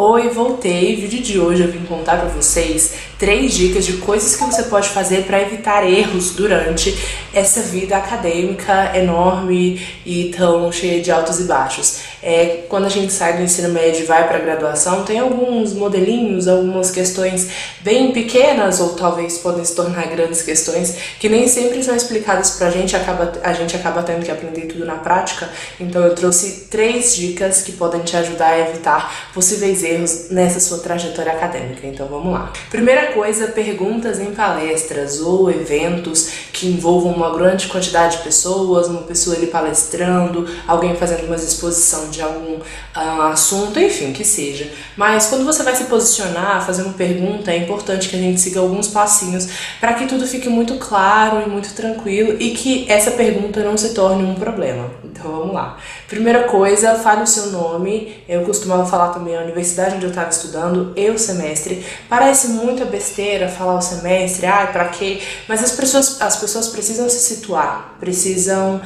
Oi, voltei. O vídeo de hoje eu vim contar pra vocês 3 dicas de coisas que você pode fazer para evitar erros durante essa vida acadêmica enorme e tão cheia de altos e baixos. Quando a gente sai do ensino médio e vai para a graduação, tem alguns modelinhos, algumas questões bem pequenas ou talvez podem se tornar grandes questões que nem sempre são explicadas pra gente, a gente acaba tendo que aprender tudo na prática. Então eu trouxe 3 dicas que podem te ajudar a evitar possíveis erros nessa sua trajetória acadêmica. Então vamos lá. Primeira coisa, perguntas em palestras ou eventos que envolvam uma grande quantidade de pessoas, uma pessoa ali palestrando, alguém fazendo uma exposição de algum assunto, enfim, que seja. Mas quando você vai se posicionar, fazer uma pergunta, é importante que a gente siga alguns passinhos para que tudo fique muito claro e muito tranquilo e que essa pergunta não se torne um problema. Então vamos lá. Primeira coisa, fale o seu nome. Eu costumava falar também a universidade onde eu estava estudando e o semestre. Parece muita besteira falar o semestre, pra quê? Mas as pessoas precisam se situar, precisam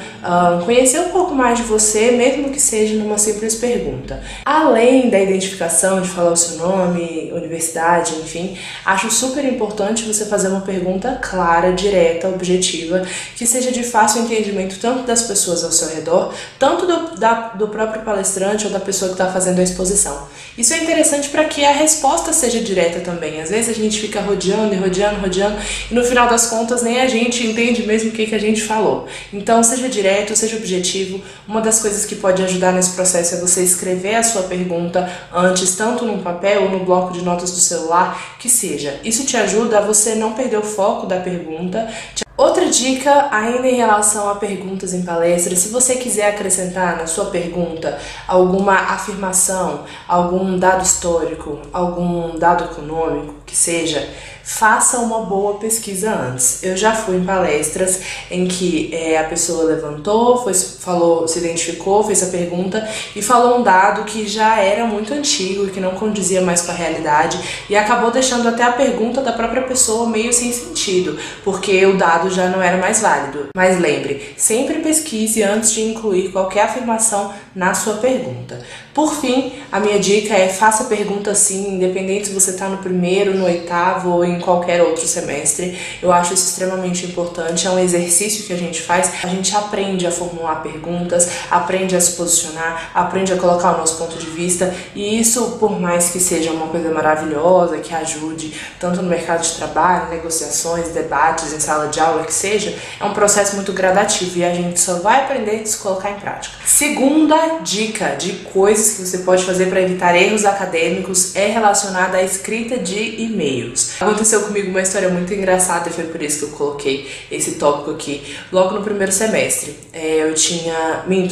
conhecer um pouco mais de você, mesmo que seja numa simples pergunta. Além da identificação de falar o seu nome, universidade, enfim, acho super importante você fazer uma pergunta clara, direta, objetiva, que seja de fácil entendimento tanto das pessoas ao seu redor, tanto do próprio palestrante ou da pessoa que está fazendo a exposição. Isso é interessante para que a resposta seja direta também. Às vezes a gente fica rodeando e no final das contas nem a gente entende mesmo o que a gente falou. Então seja direto, seja objetivo. Uma das coisas que pode ajudar nesse processo é você escrever a sua pergunta antes, tanto num papel ou no bloco de notas do celular, que seja. Isso te ajuda a você não perder o foco da pergunta. Outra dica, ainda em relação a perguntas em palestras, se você quiser acrescentar na sua pergunta alguma afirmação, algum dado histórico, algum dado econômico, que seja, faça uma boa pesquisa antes. Eu já fui em palestras em que a pessoa levantou, falou, se identificou, fez a pergunta e falou um dado que já era muito antigo e que não condizia mais com a realidade e acabou deixando até a pergunta da própria pessoa meio sem sentido, porque o dado já não era mais válido. Mas lembre, sempre pesquise antes de incluir qualquer afirmação na sua pergunta. Por fim, a minha dica é faça pergunta sim, independente se você está no primeiro, no oitavo ou em qualquer outro semestre. Eu acho isso extremamente importante, é um exercício que a gente faz. A gente aprende a formular perguntas, aprende a se posicionar, aprende a colocar o nosso ponto de vista e isso, por mais que seja uma coisa maravilhosa, que ajude tanto no mercado de trabalho, negociações, debates, em sala de aula, que seja, é um processo muito gradativo e a gente só vai aprender se colocar em prática. Segunda dica de coisas que você pode fazer para evitar erros acadêmicos é relacionada à escrita de e-mails. Aconteceu comigo uma história muito engraçada e foi por isso que eu coloquei esse tópico aqui. Logo no primeiro semestre,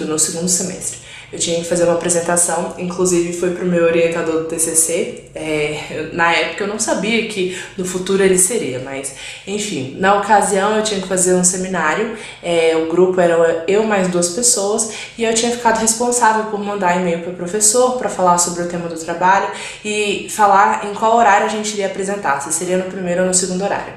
no segundo semestre, eu tinha que fazer uma apresentação, inclusive foi pro meu orientador do TCC. Na época eu não sabia que no futuro ele seria, mas enfim, na ocasião eu tinha que fazer um seminário, o grupo era eu mais 2 pessoas e eu tinha ficado responsável por mandar e-mail para o professor para falar sobre o tema do trabalho e falar em qual horário a gente iria apresentar, se seria no primeiro ou no segundo horário.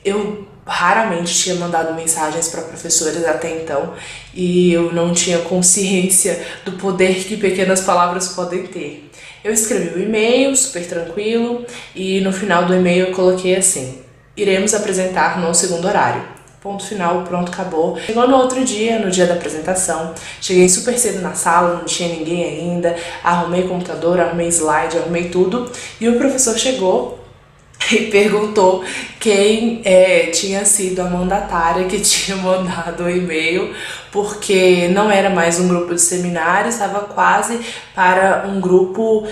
Eu raramente tinha mandado mensagens para professores até então e eu não tinha consciência do poder que pequenas palavras podem ter. Eu escrevi o e-mail super tranquilo e no final do e-mail eu coloquei assim: iremos apresentar no segundo horário. Ponto final, pronto, acabou. Chegou no outro dia, no dia da apresentação, cheguei super cedo na sala, não tinha ninguém ainda, arrumei computador, arrumei slide, arrumei tudo e o professor chegou e perguntou quem tinha sido a mandatária que tinha mandado o e-mail, porque não era mais um grupo de seminário, estava quase para um grupo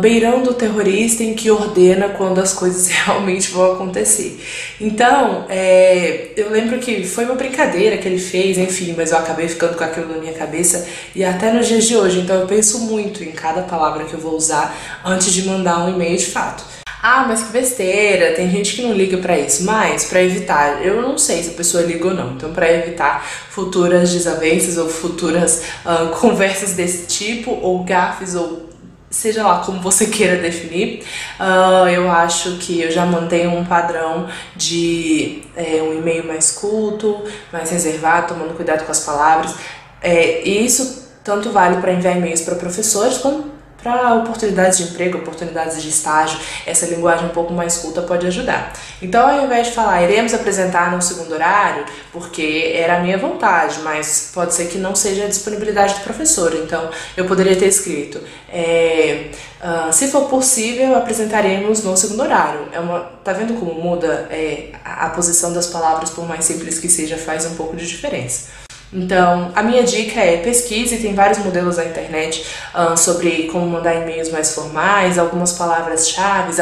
beirando o terrorista em que ordena quando as coisas realmente vão acontecer. Então, eu lembro que foi uma brincadeira que ele fez, enfim, mas eu acabei ficando com aquilo na minha cabeça e até nos dias de hoje, então eu penso muito em cada palavra que eu vou usar antes de mandar um e-mail de fato. Mas que besteira, tem gente que não liga pra isso, mas pra evitar, eu não sei se a pessoa liga ou não, então pra evitar futuras desavenças ou futuras conversas desse tipo, ou gafes, ou seja lá como você queira definir, eu acho que eu já mantenho um padrão de um e-mail mais culto, mais reservado, tomando cuidado com as palavras, e isso tanto vale para enviar e-mails para professores quanto para oportunidades de emprego, oportunidades de estágio, essa linguagem um pouco mais culta pode ajudar. Então, ao invés de falar, iremos apresentar no segundo horário, porque era a minha vontade, mas pode ser que não seja a disponibilidade do professor, então eu poderia ter escrito, se for possível, apresentaremos no segundo horário. Tá vendo como muda a posição das palavras, por mais simples que seja, faz um pouco de diferença. Então, a minha dica é pesquise, tem vários modelos na internet sobre como mandar e-mails mais formais, algumas palavras-chave,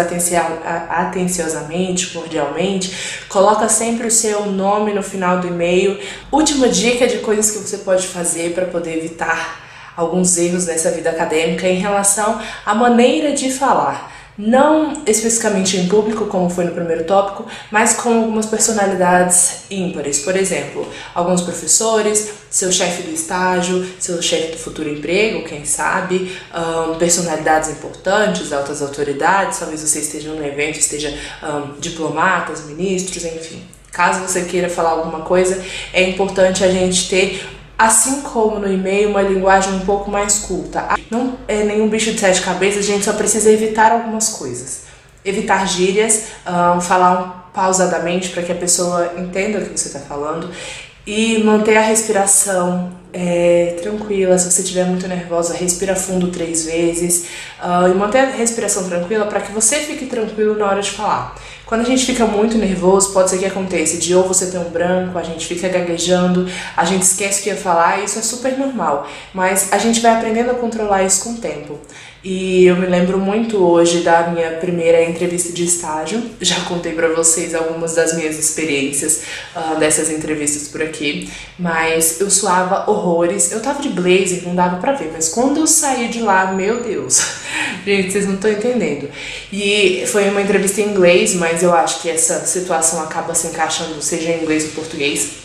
atenciosamente, cordialmente, coloca sempre o seu nome no final do e-mail. Última dica de coisas que você pode fazer para poder evitar alguns erros nessa vida acadêmica em relação à maneira de falar. Não especificamente em público, como foi no primeiro tópico, mas com algumas personalidades ímpares. Por exemplo, alguns professores, seu chefe do estágio, seu chefe do futuro emprego, quem sabe, personalidades importantes, altas autoridades, talvez você esteja num evento, esteja diplomatas, ministros, enfim. Caso você queira falar alguma coisa, é importante a gente ter, assim como no e-mail, uma linguagem um pouco mais culta. Não é nenhum bicho de sete cabeças, a gente só precisa evitar algumas coisas. Evitar gírias, falar pausadamente para que a pessoa entenda o que você está falando e manter a respiração tranquila. Se você estiver muito nervosa, respira fundo 3 vezes e manter a respiração tranquila para que você fique tranquilo na hora de falar. Quando a gente fica muito nervoso, pode ser que aconteça de ou você ter um branco, a gente fica gaguejando, a gente esquece o que ia falar, e isso é super normal, mas a gente vai aprendendo a controlar isso com o tempo. E eu me lembro muito hoje da minha primeira entrevista de estágio. Já contei pra vocês algumas das minhas experiências dessas entrevistas por aqui, mas eu suava horrores. Eu tava de blazer, não dava pra ver, mas quando eu saí de lá, meu Deus, gente, vocês não estão entendendo. E foi uma entrevista em inglês, mas eu acho que essa situação acaba se encaixando, seja em inglês ou português.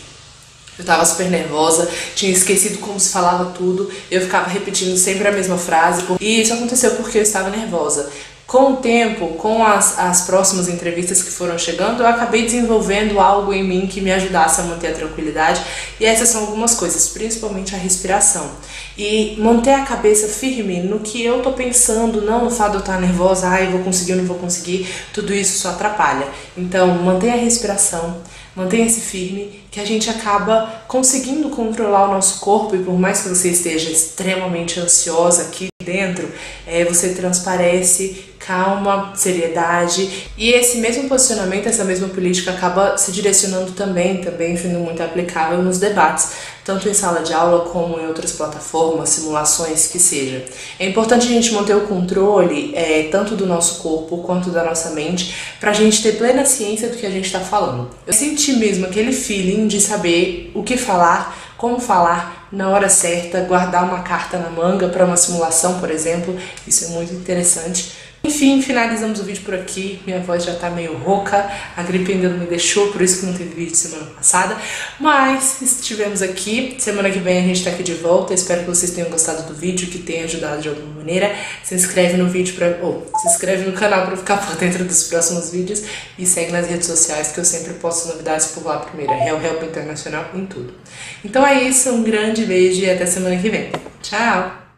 Eu tava super nervosa, tinha esquecido como se falava tudo, eu ficava repetindo sempre a mesma frase, e isso aconteceu porque eu estava nervosa. Com o tempo, com as próximas entrevistas que foram chegando, eu acabei desenvolvendo algo em mim que me ajudasse a manter a tranquilidade, e essas são algumas coisas, principalmente a respiração. E manter a cabeça firme no que eu tô pensando, não no fato de eu estar nervosa, eu vou conseguir ou não vou conseguir, tudo isso só atrapalha. Então, mantenha a respiração, mantenha-se firme, que a gente acaba conseguindo controlar o nosso corpo, e por mais que você esteja extremamente ansiosa aqui dentro, você transparece calma, seriedade, e esse mesmo posicionamento, essa mesma política acaba se direcionando também sendo muito aplicável nos debates, tanto em sala de aula como em outras plataformas, simulações, que seja. É importante a gente manter o controle tanto do nosso corpo quanto da nossa mente, pra gente ter plena ciência do que a gente está falando. Eu senti mesmo aquele feeling de saber o que falar, como falar na hora certa, guardar uma carta na manga para uma simulação, por exemplo, isso é muito interessante. Enfim, finalizamos o vídeo por aqui. Minha voz já tá meio rouca, a gripe ainda não me deixou, por isso que não teve vídeo semana passada. Mas estivemos aqui, semana que vem a gente tá aqui de volta. Espero que vocês tenham gostado do vídeo, que tenha ajudado de alguma maneira. Se inscreve no vídeo se inscreve no canal para ficar por dentro dos próximos vídeos, e segue nas redes sociais, que eu sempre posto novidades por lá primeiro. Help Internacional em tudo. Então é isso, um grande beijo e até semana que vem. Tchau!